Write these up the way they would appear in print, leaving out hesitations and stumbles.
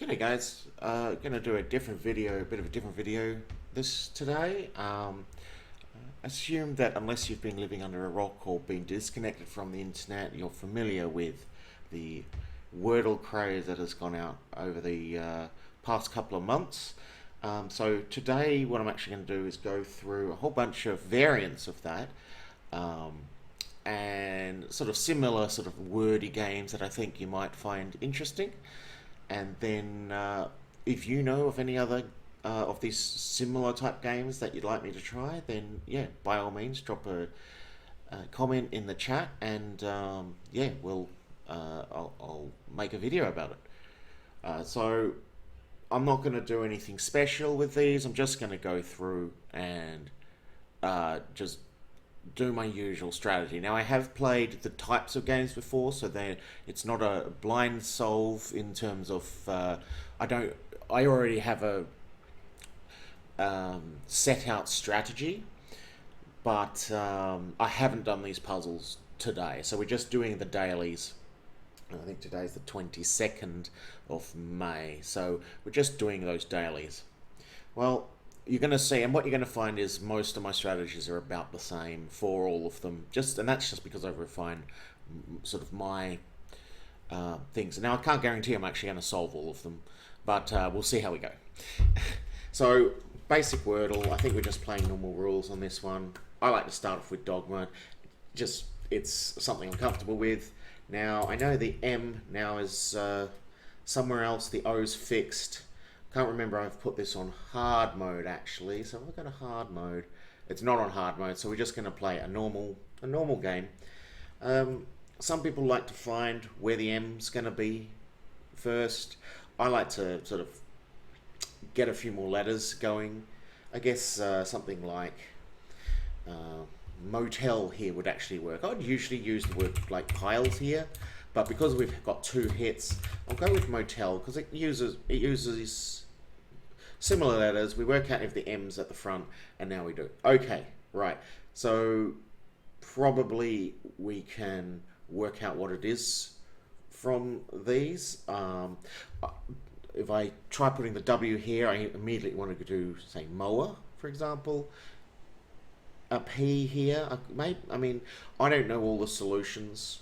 G'day guys, gonna do a different video, a bit of a different video this today. Assume that unless you've been living under a rock or been disconnected from the internet, you're familiar with the Wordle craze that has gone out over the past couple of months. So today what I'm actually going to do is go through a whole bunch of variants of that, um, and sort of similar sort of wordy games that I think you might find interesting. And then if you know of any other of these similar type games that you'd like me to try, then yeah, by all means, drop a comment in the chat, and yeah, I'll make a video about it. So I'm not going to do anything special with these. I'm just going to go through and just do my usual strategy. Now I have played the types of games before, so it's not a blind solve in terms of I already have a set out strategy, but I haven't done these puzzles today. So we're just doing the dailies. I think today's the 22nd of May, so we're just doing those dailies. Well, you're going to see, and what you're going to find is most of my strategies are about the same for all of them. And that's just because I've refined sort of my things. Now I can't guarantee I'm actually going to solve all of them, but we'll see how we go. So basic Wordle. I think we're just playing normal rules on this one. I like to start off with dogma. Just it's something I'm comfortable with. Now I know the M now is somewhere else. The O's fixed. Can't remember, I've put this on hard mode actually, so if I go to hard mode, it's not on hard mode, so we're just going to play a normal game. Some people like to find where the M's going to be first. I like to sort of get a few more letters going. I guess something like motel here would actually work. I'd usually use the word like piles here, but because we've got two hits, I'll go with motel because it uses similar letters. We work out if the M's at the front, and now we do. Okay, right. So probably we can work out what it is from these. If I try putting the W here, I immediately want to do, say, mower, for example. A P here. I mean, I don't know all the solutions.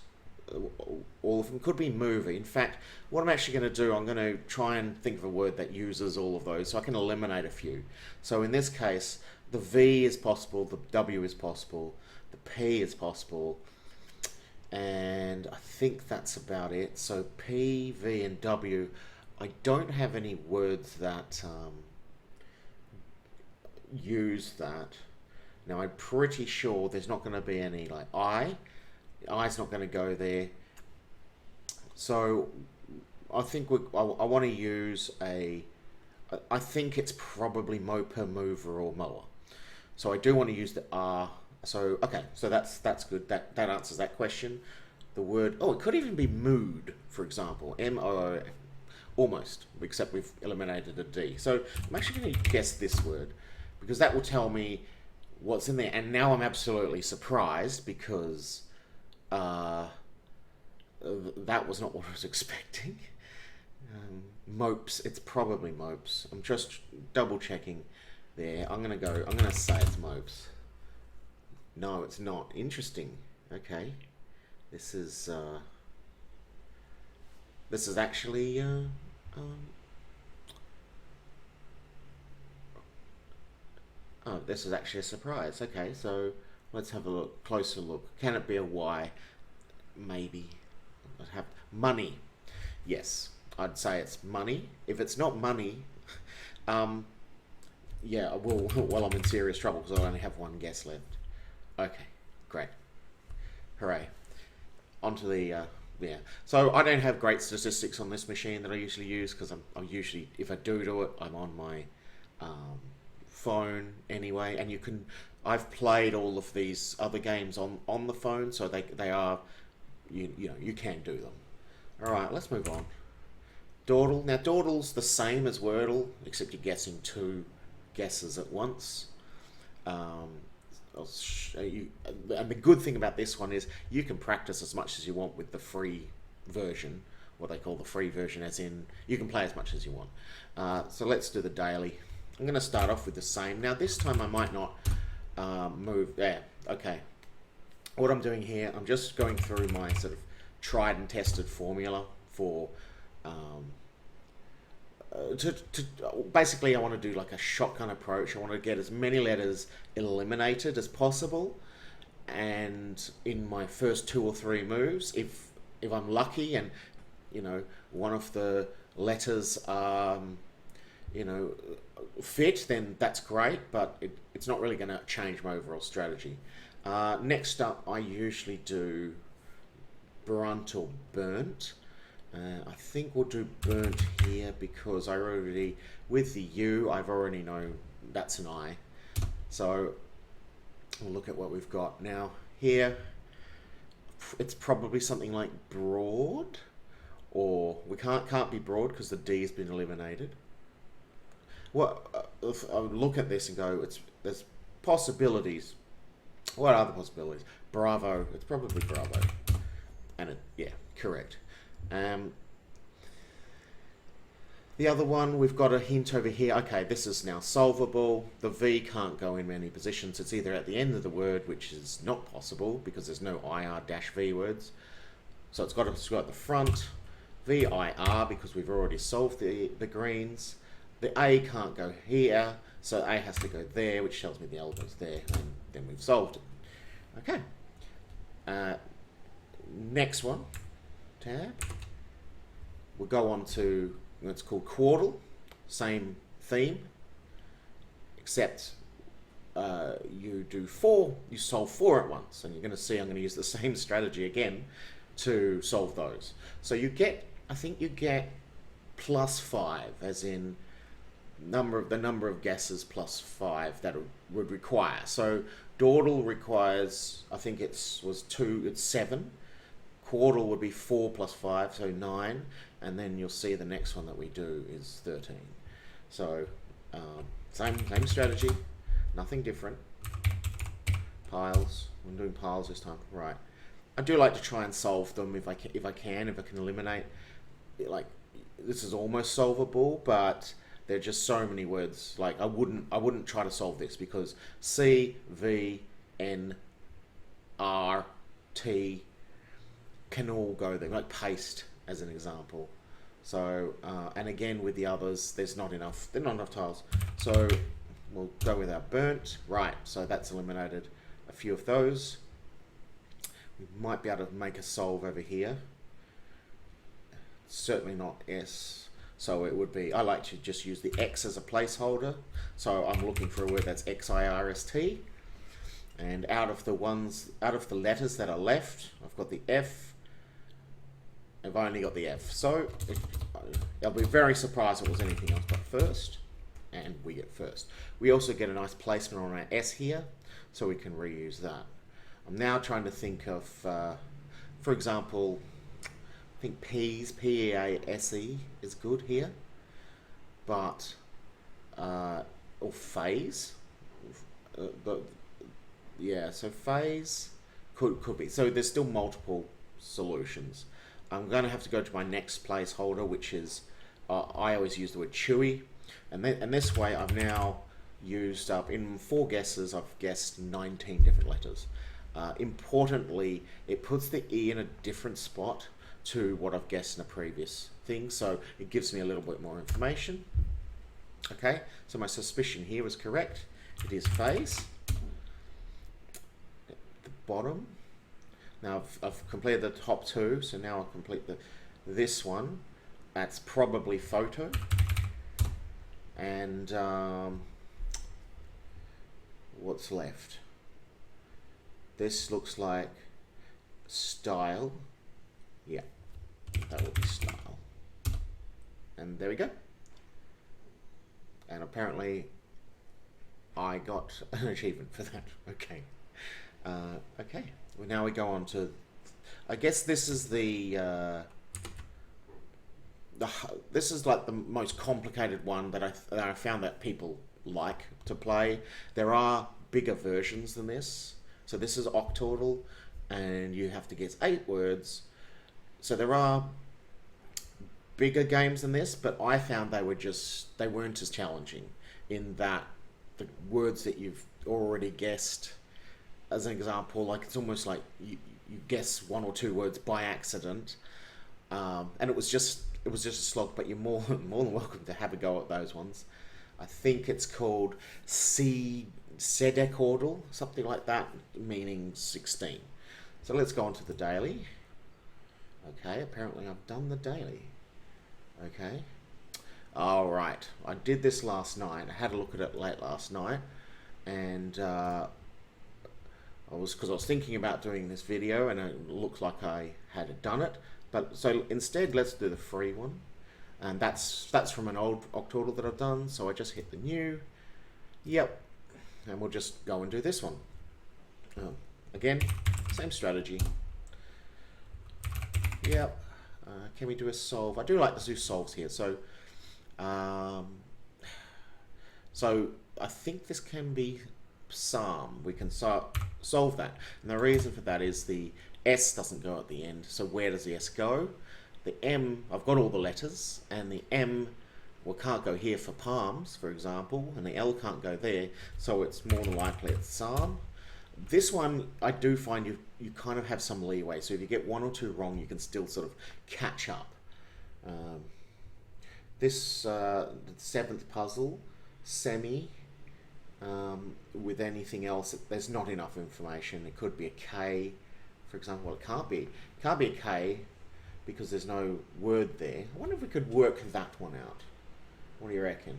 All of them could be movie. In fact, what I'm actually going to do, I'm going to try and think of a word that uses all of those so I can eliminate a few. So in this case, the V is possible, the W is possible, the P is possible, and I think that's about it. So P, V, and W, I don't have any words that use that. Now I'm pretty sure there's not going to be any like I. I's not going to go there. So I think I want to use I think it's probably moper, mover, or mower. So I do want to use the R. So okay, so that's good. That answers that question. The word, oh, it could even be mood, for example. M-O-O, almost, except we've eliminated a D. So I'm actually going to guess this word because that will tell me what's in there. And now I'm absolutely surprised because that was not what I was expecting. Mopes, it's probably mopes. I'm just double checking there. I'm gonna say it's mopes. No, it's not. Interesting. Okay. This is actually oh, this is actually a surprise. Okay, so let's have a closer look. Can it be a Y? Maybe. I'd have money. Yes, I'd say it's money. If it's not money, yeah, well, I'm in serious trouble because I only have one guess left. Okay, great. Hooray. Onto the, yeah. So I don't have great statistics on this machine that I usually use because I'm usually, if I do it, I'm on my phone anyway, and I've played all of these other games on the phone, so they are, you know, you can do them. All right, let's move on. Dordle. Now Dordle's the same as Wordle, except you're guessing two guesses at once. I'll show you, and the good thing about this one is you can practice as much as you want with the free version, what they call the free version, as in you can play as much as you want. So let's do the daily. I'm going to start off with the same. Now this time I might not move there. Okay. What I'm doing here, I'm just going through my sort of tried and tested formula for basically I want to do like a shotgun approach. I want to get as many letters eliminated as possible, and in my first 2 or 3 moves, if I'm lucky and one of the letters fit, then that's great, but it's not really going to change my overall strategy. Next up, I usually do brunt or burnt. I think we'll do burnt here because I already, with the U, I've already know that's an I. So we'll look at what we've got now. Here, it's probably something like broad, or we can't be broad because the D has been eliminated. Well, if I look at this and go, there's possibilities. What are the possibilities? Bravo. It's probably bravo. And yeah, correct. The other one, we've got a hint over here. Okay, this is now solvable. The V can't go in many positions. It's either at the end of the word, which is not possible because there's no IR-V words. So it's got at the front. VIR because we've already solved the greens. The A can't go here, so A has to go there, which tells me the L goes there, and then we've solved it. Okay. Next one, tab. We'll go on to what's called Quardle. Same theme, except you do 4, you solve 4 at once, and you're going to see I'm going to use the same strategy again to solve those. So you get, I think you get +5, as in the number of guesses +5 that it would require. So Dordle requires, I think it's 7. Quardle would be 4 + 5, so 9, and then you'll see the next one that we do is 13. So same strategy, nothing different. Piles. I'm doing piles this time, right? I do like to try and solve them if I can eliminate. Like, this is almost solvable, but there are just so many words. Like I wouldn't try to solve this because C, V, N, R, T can all go there. Like paste as an example. So and again with the others, there's not enough. There are not enough tiles. So we'll go with our burnt. Right. So that's eliminated a few of those. We might be able to make a solve over here. Certainly not S. So it would be, I like to just use the X as a placeholder. So I'm looking for a word that's XIRST. And out of the letters that are left, I've got the F. I've only got the F. So I'll be very surprised if it was anything else but first. And we get first. We also get a nice placement on our S here, so we can reuse that. I'm now trying to think of, for example, I think P's, P-E-A-S-E is good here, but, or phase, yeah, so phase could be. So there's still multiple solutions. I'm going to have to go to my next placeholder, which is, I always use the word chewy, and this way I've now used up, in 4 guesses, I've guessed 19 different letters. Importantly, it puts the E in a different spot to what I've guessed in a previous thing, so it gives me a little bit more information. Okay, so my suspicion here was correct. It is phase. At the bottom. Now I've completed the top 2, so now I'll complete this one. That's probably photo. And what's left? This looks like style. Yeah, that will be style. And there we go. And apparently I got an achievement for that. Okay. Okay. Well, now we go on to, I guess this is this is like the most complicated one that I found that people like to play. There are bigger versions than this. So this is Octordle, and you have to guess 8 words. So there are bigger games than this, but I found they weren't as challenging in that the words that you've already guessed, as an example, like it's almost like you guess one or two words by accident, and it was just a slog. But you're more than welcome to have a go at those ones. I think it's called Quardle, something like that, meaning 16. So let's go on to the daily. Okay, apparently I've done the daily. Okay. Alright, I did this last night. I had a look at it late last night, and because I was thinking about doing this video, and it looked like I had done it. But so instead, let's do the free one, and that's from an old Octordle that I've done. So I just hit the new. Yep, and we'll just go and do this one. Again, same strategy. Yep. Can we do a solve? I do like to do solves here. So, so I think this can be psalm. We can solve that, and the reason for that is the S doesn't go at the end. So where does the S go? The M, I've got all the letters, and the M, well, can't go here for palms, for example, and the L can't go there. So it's more than likely it's psalm. This one, I do find you kind of have some leeway. So if you get one or two wrong, you can still sort of catch up. This the seventh puzzle, semi, with anything else, there's not enough information. It could be a K, for example. Well, it can't be a K because there's no word there. I wonder if we could work that one out. What do you reckon?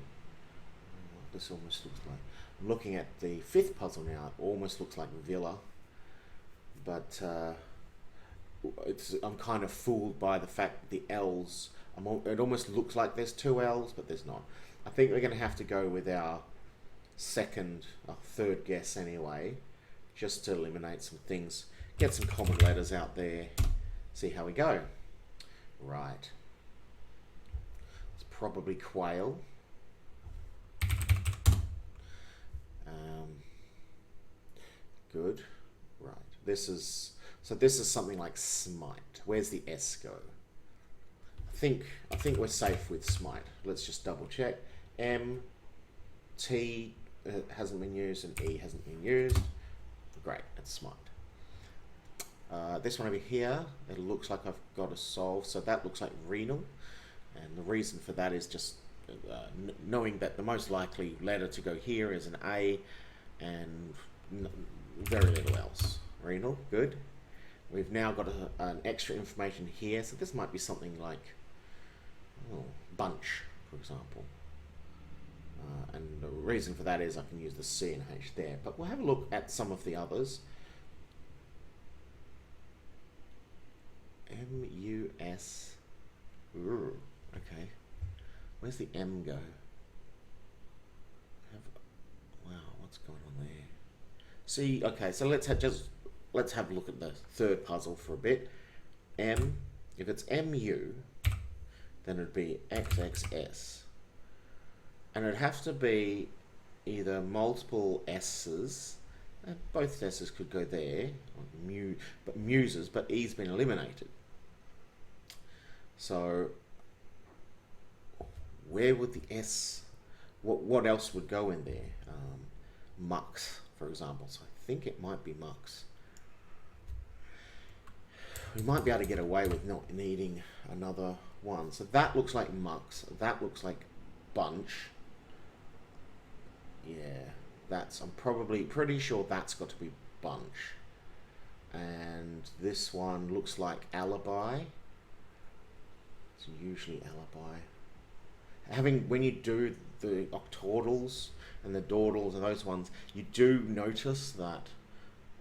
This almost looks like... I'm looking at the fifth puzzle now. It almost looks like villa, but I'm kind of fooled by the fact that the L's. It almost looks like there's two L's, but there's not. I think we're going to have to go with our third guess anyway, just to eliminate some things, get some common letters out there, see how we go. Right. It's probably quail. Good. Right. This is something like smite. Where's the S go? I think we're safe with smite. Let's just double check. M, T hasn't been used, and E hasn't been used. Great, that's smite. This one over here, it looks like I've got a solve, so that looks like renal, and the reason for that is just knowing that the most likely letter to go here is an A, and very little else. Renal, good. We've now got an extra information here, so this might be something like bunch, for example. And the reason for that is I can use the C and H there. But we'll have a look at some of the others. M-U-S. Ooh, okay. Where's the M go? Wow, what's going on there? See, okay, so let's have a look at the third puzzle for a bit. M, if it's M-U, then it'd be XXS. And it'd have to be either multiple S's, and both S's could go there, but muses, but E's been eliminated. So where would the S, what else would go in there? Mux, for example. So I think it might be mux. We might be able to get away with not needing another one. So that looks like mux. That looks like bunch. Yeah, I'm probably pretty sure that's got to be bunch. And this one looks like alibi. It's usually alibi. When you do the Octordles and the Dordles and those ones, you do notice that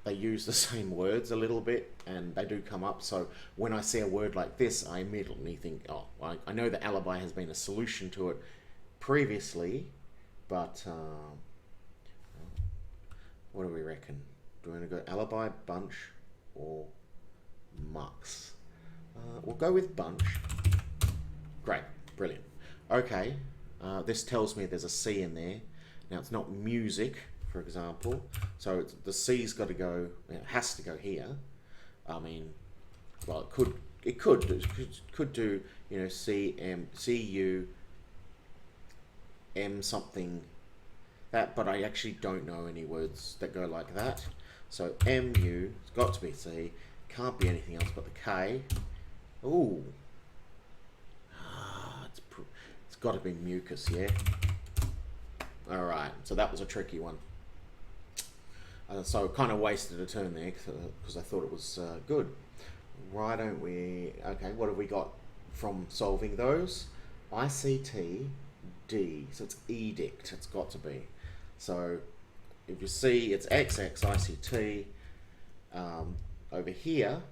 they use the same words a little bit, and they do come up. So when I see a word like this, I immediately think, oh, I know that alibi has been a solution to it previously, but what do we reckon? Do we want to go alibi, bunch, or mux? We'll go with bunch. Great, brilliant. Okay, this tells me there's a C in there. Now it's not music, for example, so the C's got to go. It has to go here. I mean, well, it it could do, you know, CUM something that, but I actually don't know any words that go like that. So MU, it's got to be C, can't be anything else but the K. Ooh, it's got to be mucus, yeah. All right, so that was a tricky one. So kind of wasted a turn there because I thought it was good. Why don't we? Okay, what have we got from solving those? ICT D, so it's edict. It's got to be. So if you see, it's XX ICT. Over here,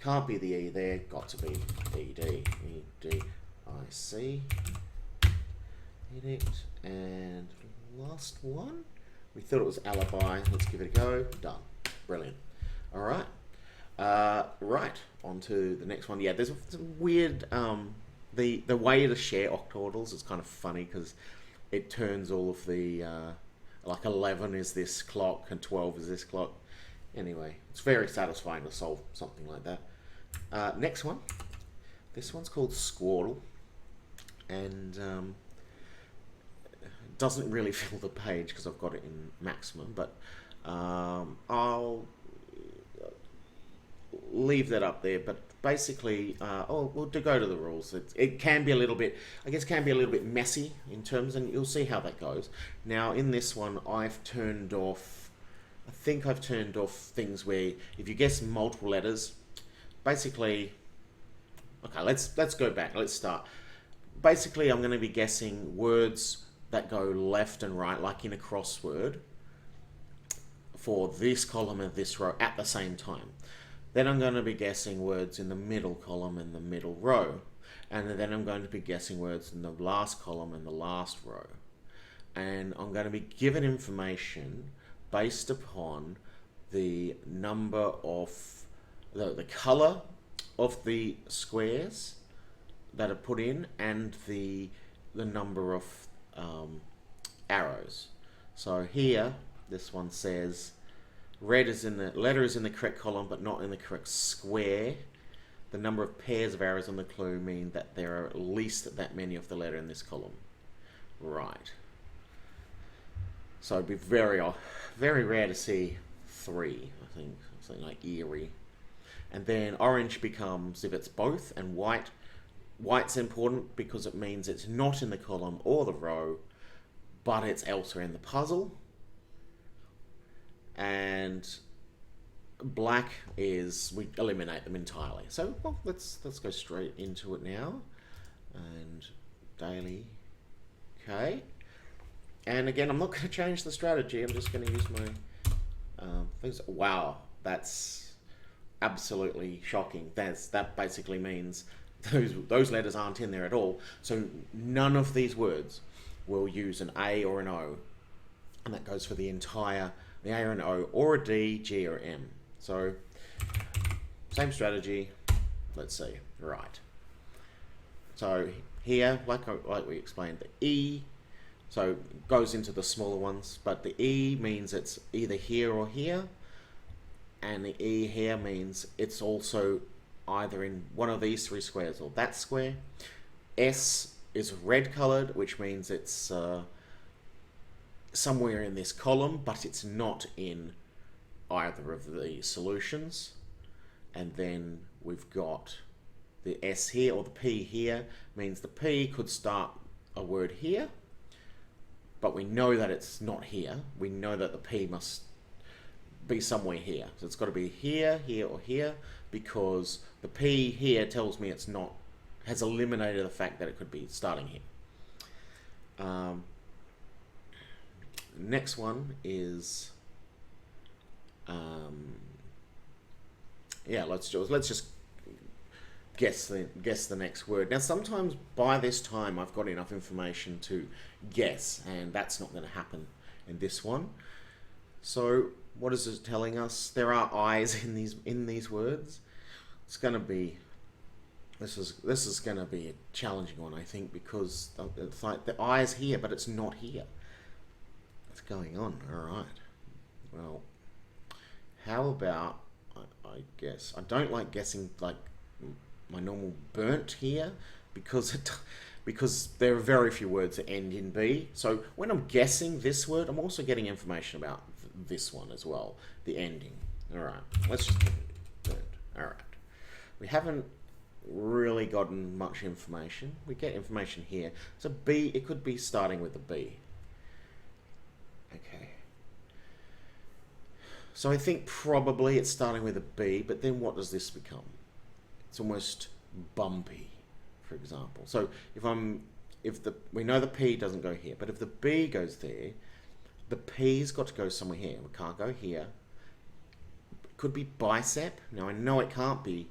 can't be the E there. Got to be ED. EDIC. Edict. And last one. We thought it was alibi. Let's give it a go. Done. Brilliant. All right. Right. On to the next one. Yeah, there's some weird. The way to share octordles is kind of funny because it turns all of the like 11 is this clock and 12 is this clock. Anyway, it's very satisfying to solve something like that. Next one. This one's called Squardle, and doesn't really fill the page because I've got it in maximum, but I'll leave that up there. But basically, we'll go to the rules. It can be a little bit, I guess, can be a little bit messy in terms, and you'll see how that goes. Now, in this one, I've turned off. I think I've turned off things where if you guess multiple letters, basically. Okay, let's go back. Let's start. Basically, I'm going to be guessing words that go left and right, like in a crossword, for this column and this row at the same time. Then I'm going to be guessing words in the middle column and the middle row. And then I'm going to be guessing words in the last column and the last row. And I'm going to be given information based upon the number of, the color of the squares that are put in and the number of arrows. So here, this one says red is in the letter is in the correct column but not in the correct square. The number of pairs of arrows on the clue mean that there are at least that many of the letter in this column. Right. So it'd be very rare to see 3, I think, something like eerie. And then orange becomes if it's both, and white's important because it means it's not in the column or the row, but it's elsewhere in the puzzle. And black is we eliminate them entirely. So well, let's go straight into it now. And daily, okay. And again, I'm not going to change the strategy. I'm just going to use my things. Wow, that's absolutely shocking. That basically means those letters aren't in there at all. So none of these words will use an A or an O, and that goes for the entire, the A or an O, or a D, G or M. So same strategy. Let's see. Right. So here, like we explained, the E so goes into the smaller ones, but the E means it's either here or here, and the E here means it's also either in one of these 3 squares or that square. S is red colored, which means it's somewhere in this column, but it's not in either of the solutions. And then we've got the S here, or the P here, means the P could start a word here, but we know that it's not here. We know that the P must be somewhere here. So it's got to be here, here, or here, because the P here tells me it's not, has eliminated the fact that it could be starting here. Next one is, yeah, let's just guess the next word. Now, sometimes by this time I've got enough information to guess, and that's not going to happen in this one. So, what is it telling us? There are eyes in these words. It's going to be this is going to be a challenging one, I think, because it's like the eyes here, but it's not here. What's going on? All right. Well, how about I guess I don't like guessing like my normal burnt here because because there are very few words that end in B. So when I'm guessing this word, I'm also getting information about this one as well, the ending. All right, let's just burnt. All right, we haven't really gotten much information. We get information here. So B, it could be starting with a B. Okay. So I think probably it's starting with a B, but then what does this become? It's almost bumpy, for example. So we know the P doesn't go here, but if the B goes there, the P's got to go somewhere here. We can't go here. It could be bicep. Now I know it can't be.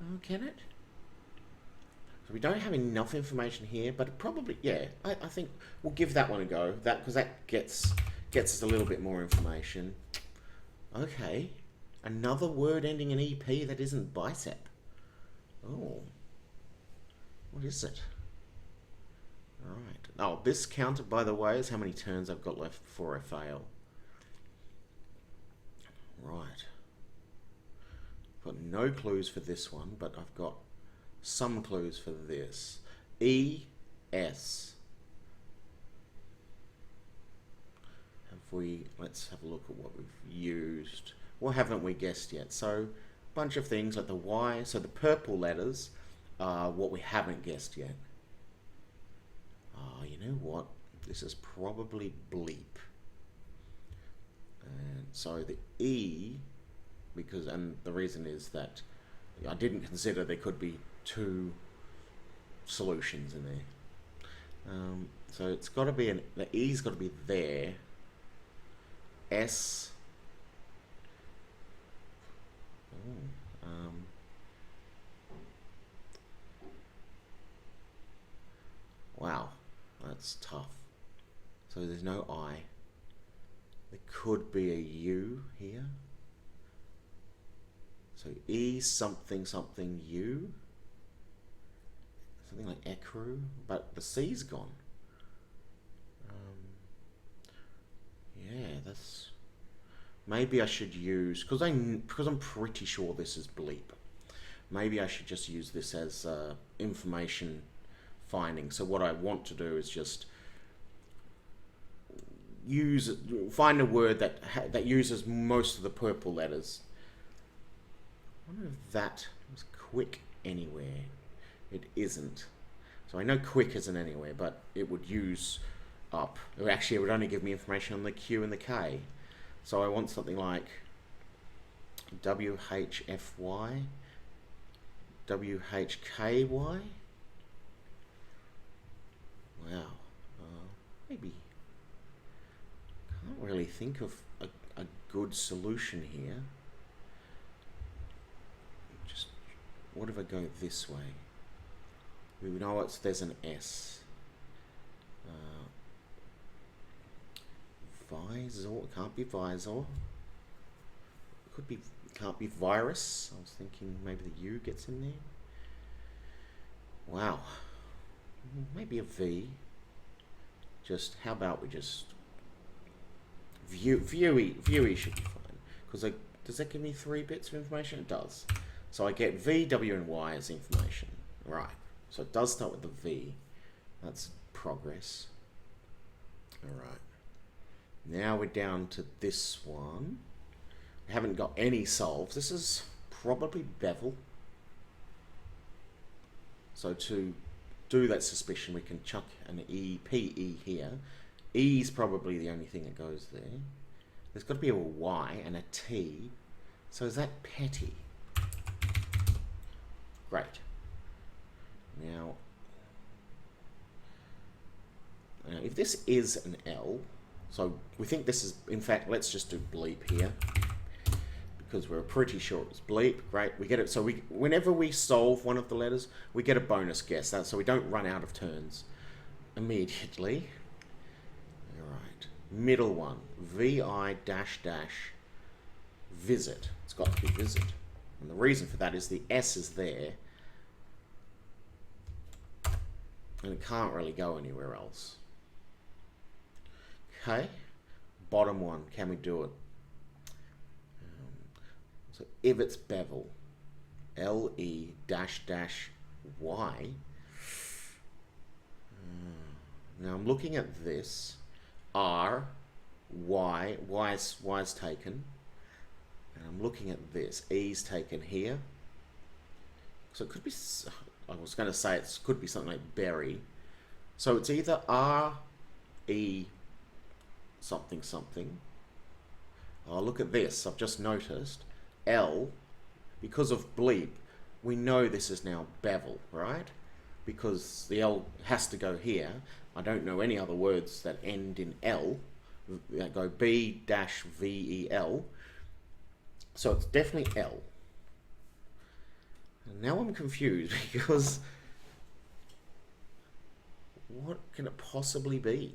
Oh, can it? So we don't have enough information here, but probably, yeah, I think we'll give that one a go. Because that gets us a little bit more information. Okay, another word ending in EP that isn't bicep. Oh, what is it? All right. Oh, this counter, by the way, is how many turns I've got left before I fail. Right. Got no clues for this one, but I've got some clues for this. E-S. Let's have a look at what we've used. What haven't we guessed yet? So, a bunch of things like the Y. So the purple letters are what we haven't guessed yet. Oh, you know what? This is probably bleep. And so the E, and the reason is that I didn't consider there could be two solutions in there. So it's got to be the E's got to be there. S. Wow, that's tough. So there's no I. There could be a U here. So E something something U. Something like ecru, but the C's gone. Yeah, that's... Maybe I should use... Because I'm pretty sure this is bleep. Maybe I should just use this as information finding. So what I want to do is just find a word that uses most of the purple letters. I wonder if that was quick anywhere. It isn't. So I know quick isn't anywhere, but it would use up. Actually, it would only give me information on the Q and the K. So I want something like WHFY, WHKY. Wow. Maybe. Can't really think of a good solution here. Just, what if I go this way? We know there's an S. Visor, can't be visor. Can't be virus. I was thinking maybe the U gets in there. Wow. Maybe a V. Just, how about we just viewy should be fine. Because does that give me 3 bits of information? It does. So I get V, W, and Y as information. Right. So it does start with the V. That's progress. Alright. Now we're down to this one. We haven't got any solves. This is probably bevel. So to do that suspicion, we can chuck an E, P-E here. E is probably the only thing that goes there. There's got to be a Y and a T. So is that petty? Great. Now, if this is an L, so we think this is, in fact, let's just do bleep here, because we're pretty sure it's bleep. Great, we get it. So whenever we solve one of the letters, we get a bonus guess. So we don't run out of turns immediately. All right, middle one, VI dash dash visit. It's got to be visit, and the reason for that is the S is there, and it can't really go anywhere else. Okay, bottom one, can we do it? So if it's bevel, LE dash dash Y. Now I'm looking at this. R, Y, Y's taken. And I'm looking at this. E's taken here. So it could be, I was going to say it could be something like berry. So it's either R, E, something, something. Oh, look at this. I've just noticed. L, because of bleep, we know this is now bevel, right? Because the L has to go here. I don't know any other words that end in L that go B-VEL. So it's definitely L. And now I'm confused because what can it possibly be?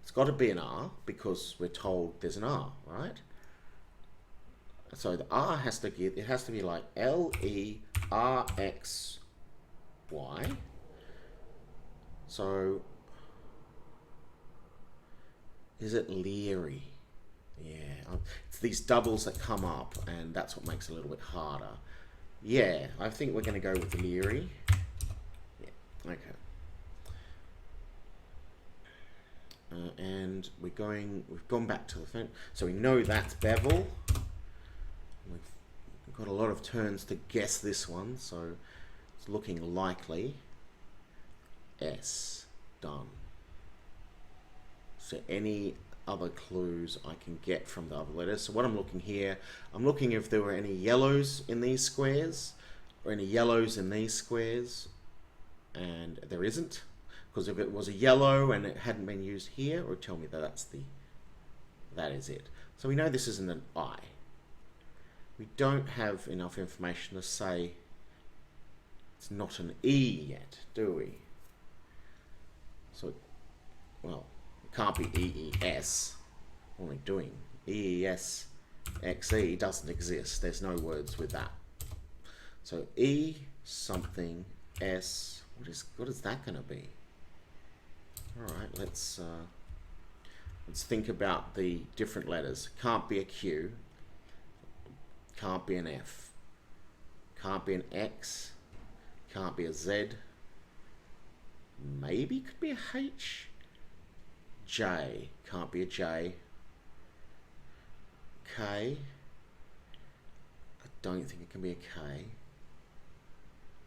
It's got to be an R because we're told there's an R, right? So the R has to give, it has to be like LERXY. So is it leery? Yeah, it's these doubles that come up, and that's what makes it a little bit harder. Yeah, I think we're going to go with leery. Yeah, okay. And we've gone back to the thing. So we know that's bevel. We've got a lot of turns to guess this one, so it's looking likely. S, done. So any other clues I can get from the other letters? So what I'm looking here, I'm looking if there were any yellows in these squares or any yellows in these squares, and there isn't, because if it was a yellow and it hadn't been used here, it would tell me that that is it. So we know this isn't an I. We don't have enough information to say it's not an E yet, do we? So, well, it can't be EES. What am I doing? EES XE doesn't exist. There's no words with that. So E something S. What is that going to be? All right, let's think about the different letters. Can't be a Q. Can't be an F. Can't be an X. Can't be a Z. Maybe could be a H. J. Can't be a J. K. I don't think it can be a K.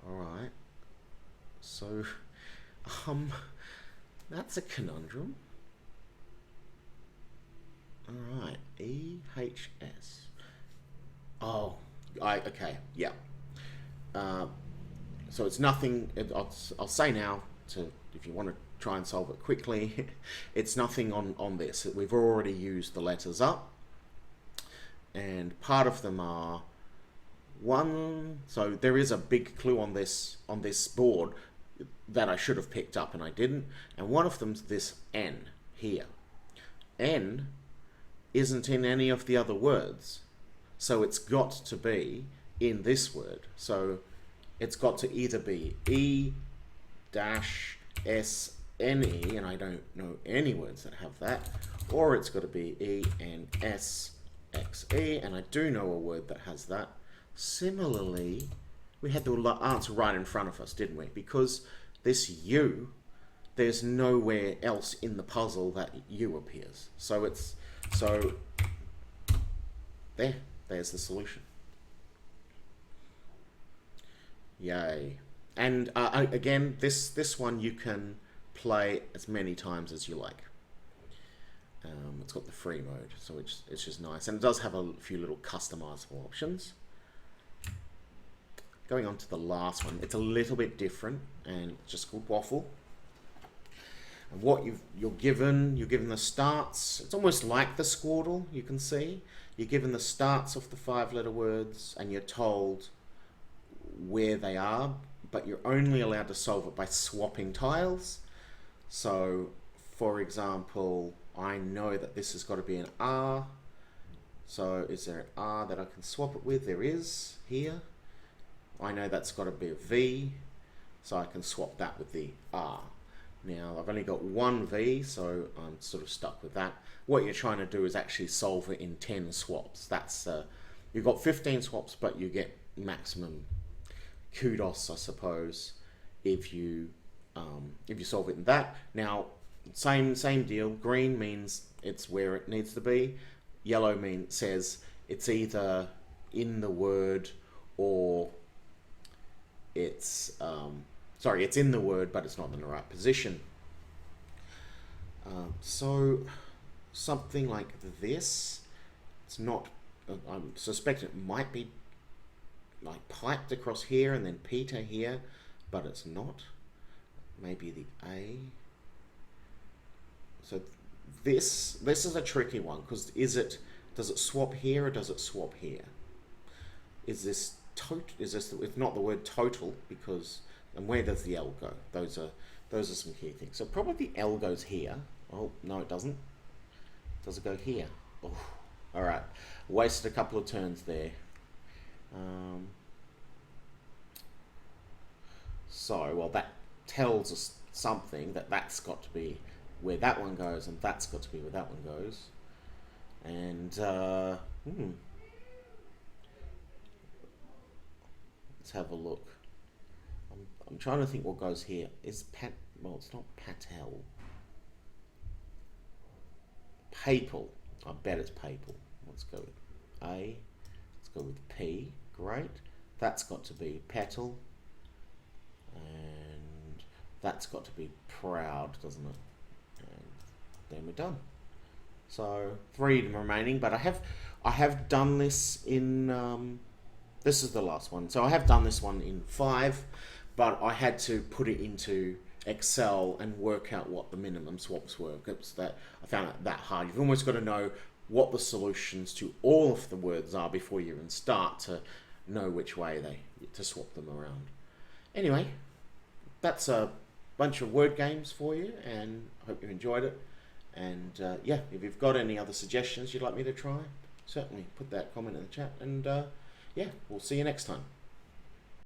Alright. So, that's a conundrum. Alright. EHS. Oh, okay, yeah. So it's nothing, I'll say now, if you want to try and solve it quickly, it's nothing on this. We've already used the letters up, and part of them are one. So there is a big clue on this board that I should have picked up and I didn't, and one of them's this N here. N isn't in any of the other words, so it's got to be in this word. So it's got to either be E-S-N-E, and I don't know any words that have that, or it's got to be E-N-S-X-E, and I do know a word that has that. Similarly, we had the answer right in front of us, didn't we? Because this U, there's nowhere else in the puzzle that U appears. So there's the solution. Yay. And again, this one you can play as many times as you like. It's got the free mode, so it's just nice. And it does have a few little customizable options. Going on to the last one, it's a little bit different, and it's just called Waffle. And what you're given the starts. It's almost like the Squardle, you can see. You're given the starts of the 5-letter words, and you're told where they are, but you're only allowed to solve it by swapping tiles. So, for example, I know that this has got to be an R. So is there an R that I can swap it with? There is here. I know that's got to be a V, so I can swap that with the R. Now, I've only got one V, so I'm sort of stuck with that. What you're trying to do is actually solve it in 10 swaps. That's you've got 15 swaps, but you get maximum kudos, I suppose, if you solve it in that. Now, same deal. Green means it's where it needs to be. Yellow says it's either in the word or it's it's in the word, but it's not in the right position. So something like this. It's not. I'm suspecting it might be like piped across here and then Peter here, but it's not. Maybe the A. So this is a tricky one because does it swap here or does it swap here? Is this it's not the word total because, and where does the L go? Those are some key things. So probably the L goes here. Oh no, it doesn't. Does it go here? Oh, all right. Wasted a couple of turns there. So well, that tells us something that's got to be where that one goes, and that's got to be where that one goes. And let's have a look. I'm trying to think what goes here. Well, it's not Patel. Papal. I bet it's Papal. Let's go with A. Let's go with P. Great. That's got to be Petal. And that's got to be Proud, doesn't it? And then we're done. So 3 remaining, but I have done this in this is the last one. So I have done this one in 5, but I had to put it into Excel and work out what the minimum swaps were. Because I found it that hard. You've almost got to know what the solutions to all of the words are before you even start to know which way to swap them around. Anyway, that's a bunch of word games for you, and I hope you enjoyed it. And yeah, if you've got any other suggestions you'd like me to try, certainly put that comment in the chat. And yeah, we'll see you next time.